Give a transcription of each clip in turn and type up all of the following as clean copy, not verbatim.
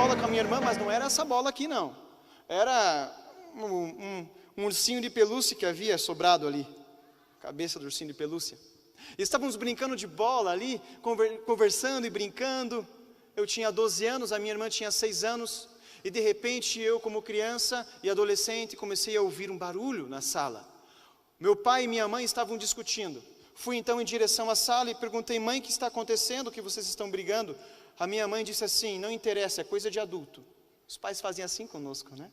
bola com a minha irmã, mas não era essa bola aqui não. Era um ursinho de pelúcia que havia sobrado ali. Cabeça do ursinho de pelúcia. E estávamos brincando de bola ali, conversando e brincando. Eu tinha 12 anos, a minha irmã tinha 6 anos. E de repente eu, como criança e adolescente, comecei a ouvir um barulho na sala. Meu pai e minha mãe estavam discutindo. Fui então em direção à sala e perguntei: mãe, o que está acontecendo? O que vocês estão brigando? A minha mãe disse assim: não interessa, é coisa de adulto. Os pais fazem assim conosco, né?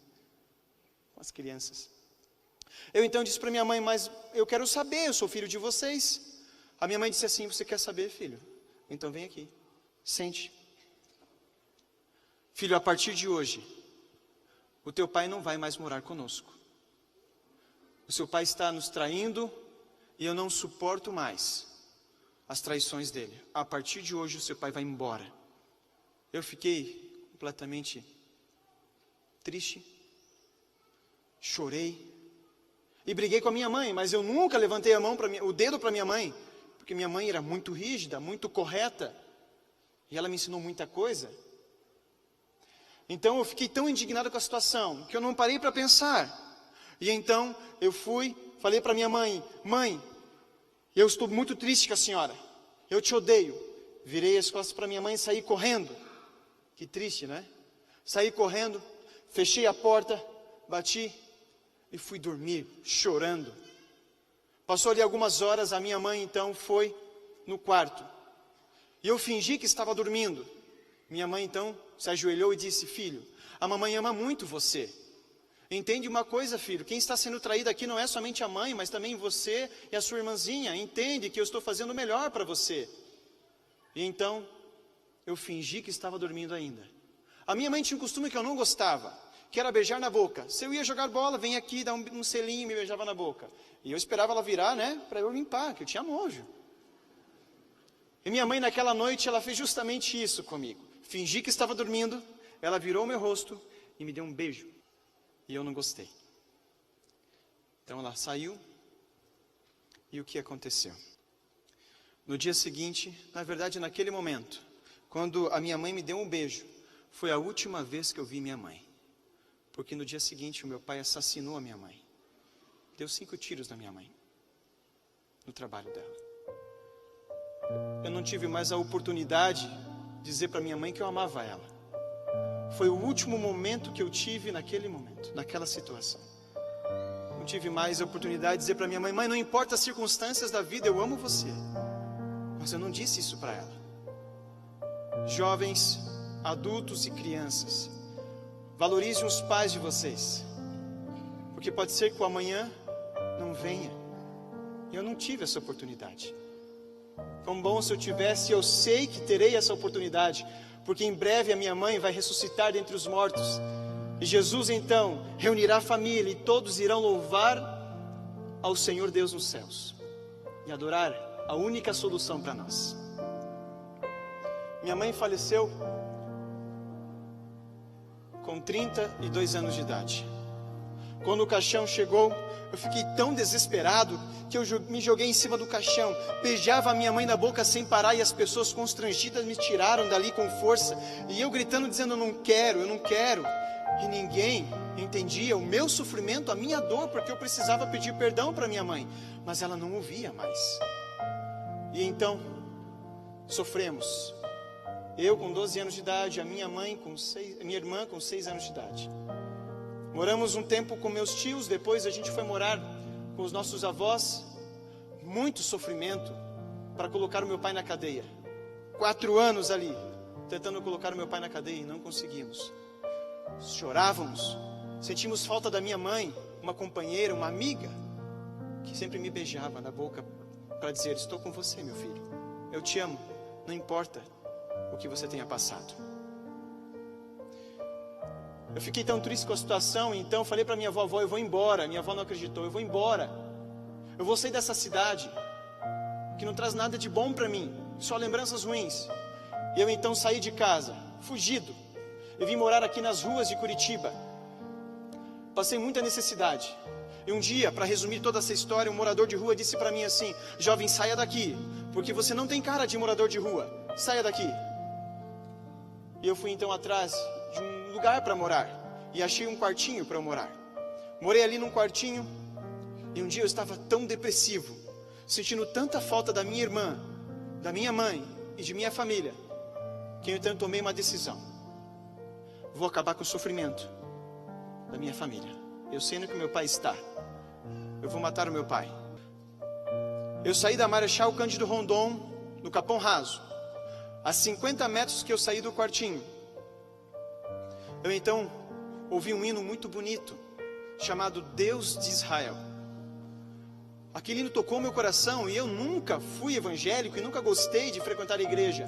Com as crianças. Eu então disse para minha mãe: mas eu quero saber, eu sou filho de vocês. A minha mãe disse assim: você quer saber, filho? Então vem aqui, sente. Filho, a partir de hoje, o teu pai não vai mais morar conosco. O seu pai está nos traindo e eu não suporto mais as traições dele. A partir de hoje o seu pai vai embora. Eu fiquei completamente triste, chorei e briguei com a minha mãe, mas eu nunca levantei o dedo para minha mãe, porque minha mãe era muito rígida, muito correta, e ela me ensinou muita coisa. Então eu fiquei tão indignado com a situação, que eu não parei para pensar. E então eu falei para minha mãe: mãe, eu estou muito triste com a senhora, eu te odeio. Virei as costas para minha mãe e saí correndo. Que triste, né? Saí correndo, fechei a porta, bati e fui dormir, chorando. Passou ali algumas horas, a minha mãe então foi no quarto. E eu fingi que estava dormindo. Minha mãe então se ajoelhou e disse: filho, a mamãe ama muito você. Entende uma coisa, filho, quem está sendo traído aqui não é somente a mãe, mas também você e a sua irmãzinha. Entende que eu estou fazendo o melhor para você. E então, eu fingi que estava dormindo ainda. A minha mãe tinha um costume que eu não gostava, que era beijar na boca. Se eu ia jogar bola, vem aqui, dá um selinho e me beijava na boca. E eu esperava ela virar, né, para eu limpar, que eu tinha nojo. E minha mãe naquela noite, ela fez justamente isso comigo. Fingi que estava dormindo, ela virou o meu rosto e me deu um beijo. E eu não gostei. Então ela saiu. E o que aconteceu? No dia seguinte, na verdade naquele momento, quando a minha mãe me deu um beijo, foi a última vez que eu vi minha mãe. Porque no dia seguinte o meu pai assassinou a minha mãe. Deu 5 tiros na minha mãe. No trabalho dela. Eu não tive mais a oportunidade de dizer para minha mãe que eu amava ela. Foi o último momento que eu tive naquele momento, naquela situação. Não tive mais a oportunidade de dizer para minha mãe: mãe, não importa as circunstâncias da vida, eu amo você. Mas eu não disse isso para ela. Jovens, adultos e crianças, valorizem os pais de vocês. Porque pode ser que o amanhã não venha. Eu não tive essa oportunidade. Quão bom se eu tivesse, eu sei que terei essa oportunidade. Porque em breve a minha mãe vai ressuscitar dentre os mortos. E Jesus então reunirá a família e todos irão louvar ao Senhor Deus nos céus. E adorar a única solução para nós. Minha mãe faleceu com 32 anos de idade. Quando o caixão chegou, eu fiquei tão desesperado que eu me joguei em cima do caixão, beijava a minha mãe na boca sem parar e as pessoas constrangidas me tiraram dali com força. E eu gritando, dizendo: eu não quero. E ninguém entendia o meu sofrimento, a minha dor, porque eu precisava pedir perdão para minha mãe. Mas ela não ouvia mais. E então, sofremos. Eu com 12 anos de idade, a minha irmã com 6 anos de idade. Moramos um tempo com meus tios, depois a gente foi morar com os nossos avós. Muito sofrimento para colocar o meu pai na cadeia. 4 anos ali, tentando colocar o meu pai na cadeia e não conseguimos. Chorávamos, sentimos falta da minha mãe, uma companheira, uma amiga, que sempre me beijava na boca para dizer: estou com você, meu filho, eu te amo, não importa o que você tenha passado. Eu fiquei tão triste com a situação, então falei para minha avó: eu vou embora. Minha avó não acreditou: eu vou embora, eu vou sair dessa cidade que não traz nada de bom para mim, só lembranças ruins. E eu então saí de casa, fugido. Eu vim morar aqui nas ruas de Curitiba. Passei muita necessidade. E um dia, para resumir toda essa história, um morador de rua disse para mim assim: jovem, saia daqui, porque você não tem cara de morador de rua, saia daqui. E eu fui então atrás de um lugar para morar. E achei um quartinho para eu morar. Morei ali num quartinho. E um dia eu estava tão depressivo, sentindo tanta falta da minha irmã, da minha mãe e de minha família, que eu então tomei uma decisão. Vou acabar com o sofrimento da minha família. Eu sei onde que o meu pai está. Eu vou matar o meu pai. Eu saí da Marechal Cândido Rondon, no Capão Raso. A 50 metros que eu saí do quartinho, eu então ouvi um hino muito bonito, chamado Deus de Israel. Aquele hino tocou meu coração, e eu nunca fui evangélico e nunca gostei de frequentar a igreja,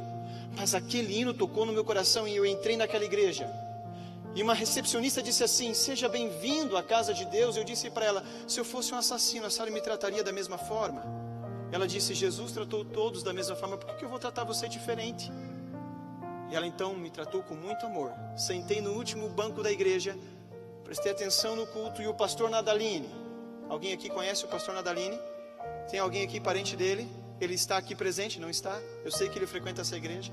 mas aquele hino tocou no meu coração e eu entrei naquela igreja. E uma recepcionista disse assim: seja bem-vindo à casa de Deus. Eu disse para ela: se eu fosse um assassino, a senhora me trataria da mesma forma? Ela disse: Jesus tratou todos da mesma forma, por que eu vou tratar você diferente? E ela então me tratou com muito amor. Sentei no último banco da igreja, prestei atenção no culto, e o pastor Nadaline, alguém aqui conhece o pastor Nadaline? Tem alguém aqui parente dele? Ele está aqui presente, não está? Eu sei que ele frequenta essa igreja.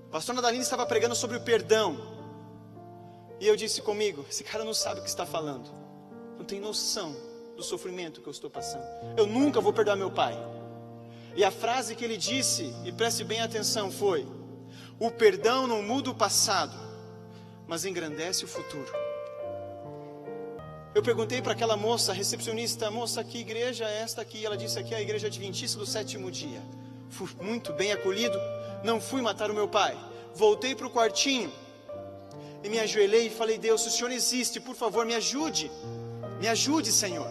O pastor Nadaline estava pregando sobre o perdão. E eu disse comigo: esse cara não sabe o que está falando, não tem noção do sofrimento que eu estou passando. Eu nunca vou perdoar meu pai. E a frase que ele disse, e preste bem atenção, foi: o perdão não muda o passado, mas engrandece o futuro. Eu perguntei para aquela moça, a recepcionista: moça, que igreja é esta aqui? Ela disse: aqui é a igreja adventista do sétimo dia. Fui muito bem acolhido, não fui matar o meu pai. Voltei para o quartinho e me ajoelhei e falei: Deus, se o Senhor existe, por favor, me ajude, Senhor.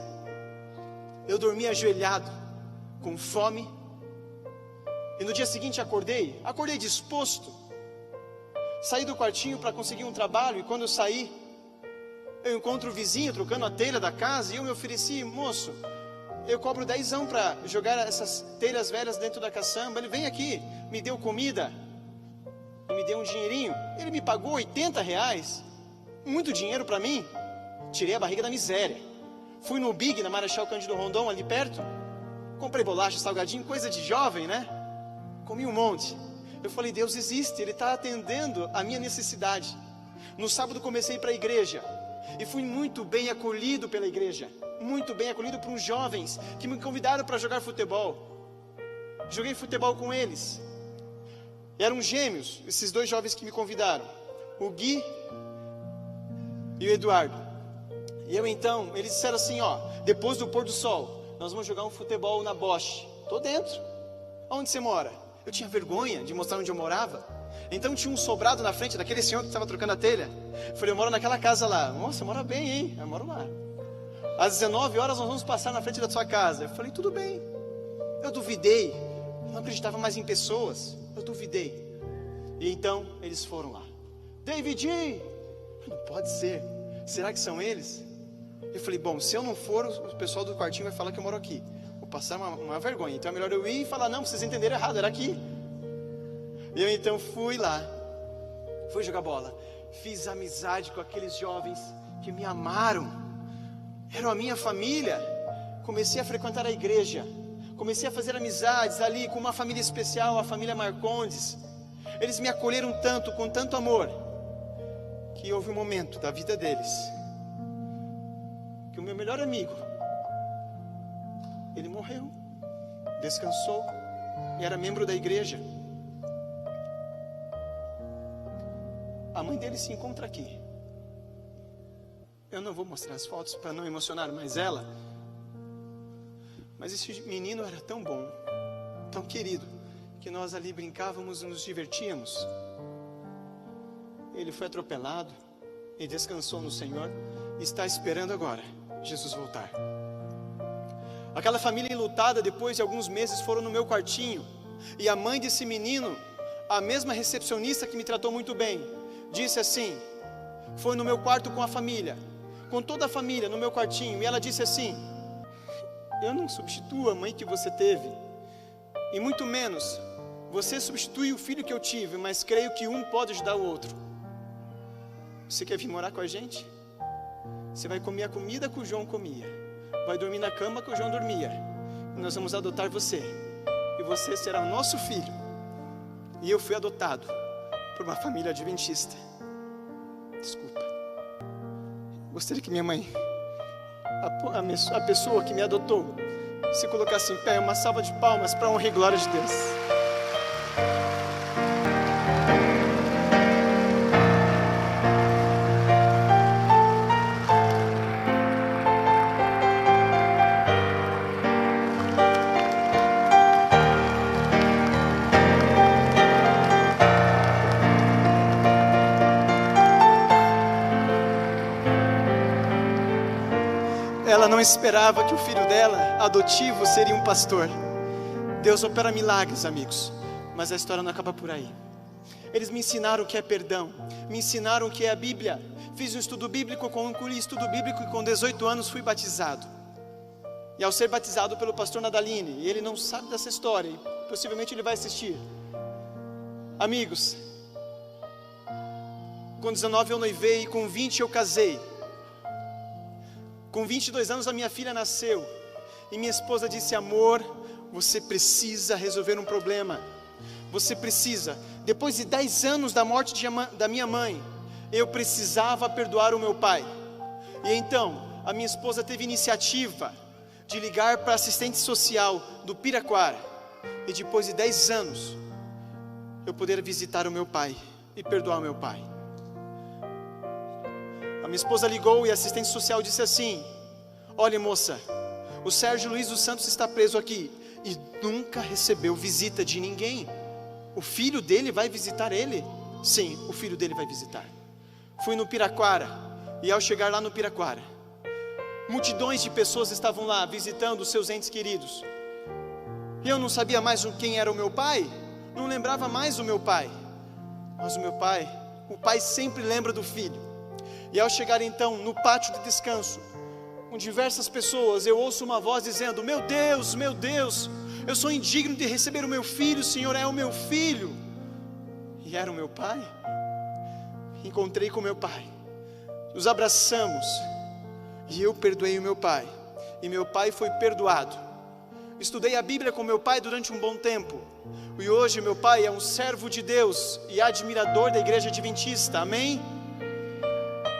Eu dormi ajoelhado, com fome, e no dia seguinte acordei disposto. Saí do quartinho para conseguir um trabalho, e quando eu saí, eu encontro o vizinho trocando a telha da casa, e eu me ofereci: moço, eu cobro 10 para jogar essas telhas velhas dentro da caçamba. Ele: vem aqui, me deu comida, e me deu um dinheirinho. Ele me pagou R$80, muito dinheiro para mim. Tirei a barriga da miséria. Fui no Big, na Marechal Cândido Rondon, ali perto. Comprei bolacha, salgadinho, coisa de jovem, né? Comi um monte. Eu falei: Deus existe, Ele está atendendo a minha necessidade. No sábado comecei para a igreja, e fui muito bem acolhido pela igreja. Muito bem acolhido por uns jovens que me convidaram para jogar futebol. Joguei futebol com eles. Eram gêmeos, esses 2 jovens que me convidaram, o Gui e o Eduardo. E eu então, eles disseram assim: ó, depois do pôr do sol, nós vamos jogar um futebol na Bosch. Tô dentro. Onde você mora? Eu tinha vergonha de mostrar onde eu morava. Então tinha um sobrado na frente daquele senhor que estava trocando a telha. Eu falei: eu moro naquela casa lá. Nossa, mora bem, hein? Eu moro lá. Às 19 horas nós vamos passar na frente da sua casa. Eu falei: tudo bem. Eu duvidei, não acreditava mais em pessoas. Eu duvidei. E então eles foram lá. David, não pode ser. Será que são eles? Eu falei: bom, se eu não for, o pessoal do quartinho vai falar que eu moro aqui. Vou passar uma vergonha. Então é melhor eu ir e falar: não, vocês entenderam errado, era aqui. E eu então fui lá, fui jogar bola. Fiz amizade com aqueles jovens que me amaram, eram a minha família. Comecei a frequentar a igreja, comecei a fazer amizades ali com uma família especial, a família Marcondes. Eles me acolheram tanto, com tanto amor, que houve um momento da vida deles que o meu melhor amigo, ele morreu, descansou, e era membro da igreja. A mãe dele se encontra aqui. Eu não vou mostrar as fotos para não emocionar mais ela, mas esse menino era tão bom, tão querido, que nós ali brincávamos e nos divertíamos. Ele foi atropelado e descansou no Senhor, e está esperando agora Jesus voltar. Aquela família enlutada, depois de alguns meses, foram no meu quartinho, e a mãe desse menino, a mesma recepcionista que me tratou muito bem, disse assim, foi no meu quarto com a família, com toda a família no meu quartinho, e ela disse assim: eu não substituo a mãe que você teve, e muito menos você substitui o filho que eu tive, mas creio que um pode ajudar o outro. Você quer vir morar com a gente? Você vai comer a comida que o João comia, vai dormir na cama que o João dormia, e nós vamos adotar você, e você será o nosso filho. E eu fui adotado por uma família adventista. Desculpa. Gostaria que minha mãe, a pessoa que me adotou, se colocasse em pé, uma salva de palmas para a honra e glória de Deus. Ela não esperava que o filho dela, adotivo, seria um pastor. Deus opera milagres, amigos, mas a história não acaba por aí. Eles me ensinaram o que é perdão, me ensinaram o que é a Bíblia. Fiz um estudo bíblico, concluí estudo bíblico e com 18 anos fui batizado. E ao ser batizado pelo pastor Nadaline, e ele não sabe dessa história, e possivelmente ele vai assistir. Amigos, com 19 eu noivei e com 20 eu casei. Com 22 anos a minha filha nasceu e minha esposa disse: amor, você precisa resolver um problema. Você precisa. Depois de 10 anos da morte da minha mãe, eu precisava perdoar o meu pai. E então a minha esposa teve iniciativa de ligar para a assistente social do Piraquara. E depois de 10 anos eu poder visitar o meu pai e perdoar o meu pai. A minha esposa ligou e a assistente social disse assim: olha, moça, o Sérgio Luiz dos Santos está preso aqui e nunca recebeu visita de ninguém. O filho dele vai visitar ele? Sim, o filho dele vai visitar. Fui no Piraquara e ao chegar lá no Piraquara, multidões de pessoas estavam lá visitando os seus entes queridos. Eu não sabia mais quem era o meu pai, não lembrava mais o meu pai. Mas o pai sempre lembra do filho. E ao chegar então no pátio de descanso, com diversas pessoas, eu ouço uma voz dizendo: meu Deus, eu sou indigno de receber o meu filho, o Senhor é o meu filho. E era o meu pai. Encontrei com meu pai, nos abraçamos, e eu perdoei o meu pai, e meu pai foi perdoado. Estudei a Bíblia com meu pai durante um bom tempo, e hoje meu pai é um servo de Deus e admirador da igreja adventista, amém?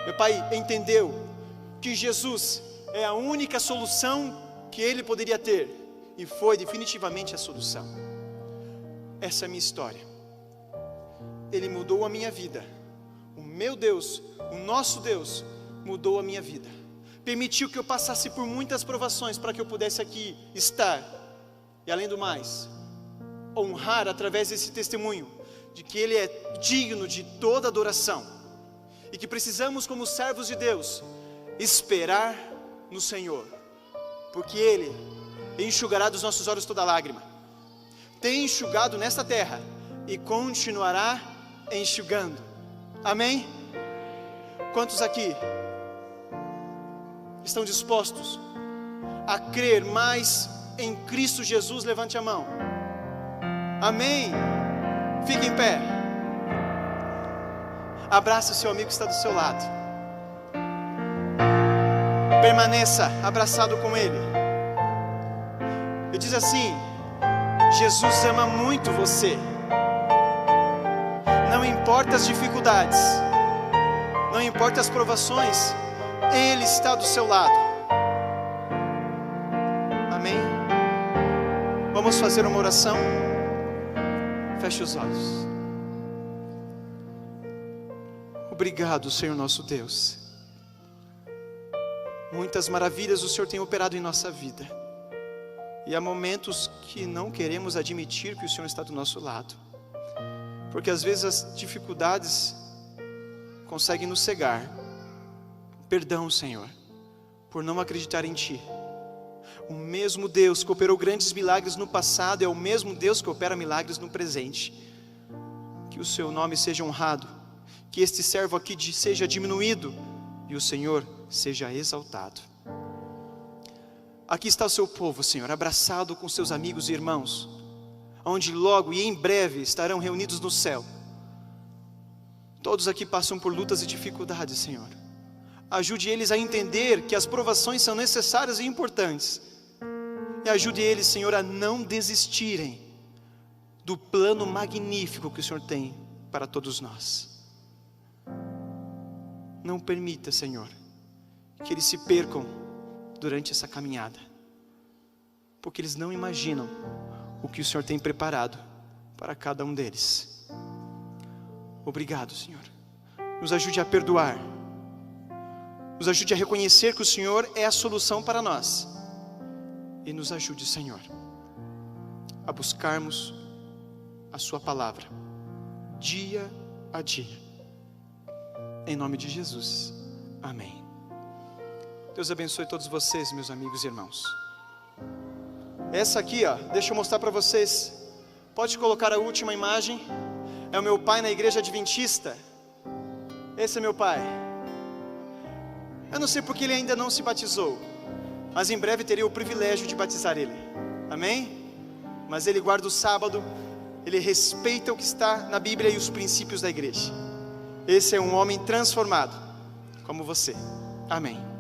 Meu pai entendeu que Jesus é a única solução que ele poderia ter, e foi definitivamente a solução. Essa é a minha história. Ele mudou a minha vida. O meu Deus, o nosso Deus, mudou a minha vida. Permitiu que eu passasse por muitas provações para que eu pudesse aqui estar. E além do mais, honrar através desse testemunho de que Ele é digno de toda adoração. E que precisamos, como servos de Deus, esperar no Senhor, porque Ele enxugará dos nossos olhos toda lágrima. Tem enxugado nesta terra e continuará enxugando, amém? Quantos aqui estão dispostos a crer mais em Cristo Jesus? Levante a mão, amém? Fique em pé. Abraça o seu amigo que está do seu lado. Permaneça abraçado com ele. E diz assim: Jesus ama muito você. Não importa as dificuldades, não importa as provações, Ele está do seu lado. Amém? Vamos fazer uma oração. Feche os olhos. Obrigado, Senhor nosso Deus. Muitas maravilhas o Senhor tem operado em nossa vida. E há momentos que não queremos admitir que o Senhor está do nosso lado. Porque às vezes as dificuldades conseguem nos cegar. Perdão, Senhor, por não acreditar em Ti. O mesmo Deus que operou grandes milagres no passado é o mesmo Deus que opera milagres no presente. Que o Seu nome seja honrado, que este servo aqui seja diminuído e o Senhor seja exaltado. Aqui está o Seu povo, Senhor, abraçado com seus amigos e irmãos, onde logo e em breve estarão reunidos no céu. Todos aqui passam por lutas e dificuldades, Senhor. Ajude eles a entender que as provações são necessárias e importantes. E ajude eles, Senhor, a não desistirem do plano magnífico que o Senhor tem para todos nós. não permita, Senhor, que eles se percam durante essa caminhada, porque eles não imaginam o que o Senhor tem preparado para cada um deles. Obrigado, Senhor. Nos ajude a perdoar, nos ajude a reconhecer que o Senhor é a solução para nós, e nos ajude, Senhor, a buscarmos a sua palavra dia a dia, em nome de Jesus, amém. Deus abençoe todos vocês, meus amigos e irmãos. Essa aqui, deixa eu mostrar para vocês. Pode colocar a última imagem. É o meu pai na igreja adventista. Esse é meu pai. Eu não sei porque ele ainda não se batizou, mas em breve terei o privilégio de batizar ele, amém? Mas ele guarda o sábado, ele respeita o que está na Bíblia e os princípios da igreja. Esse é um homem transformado, como você, amém.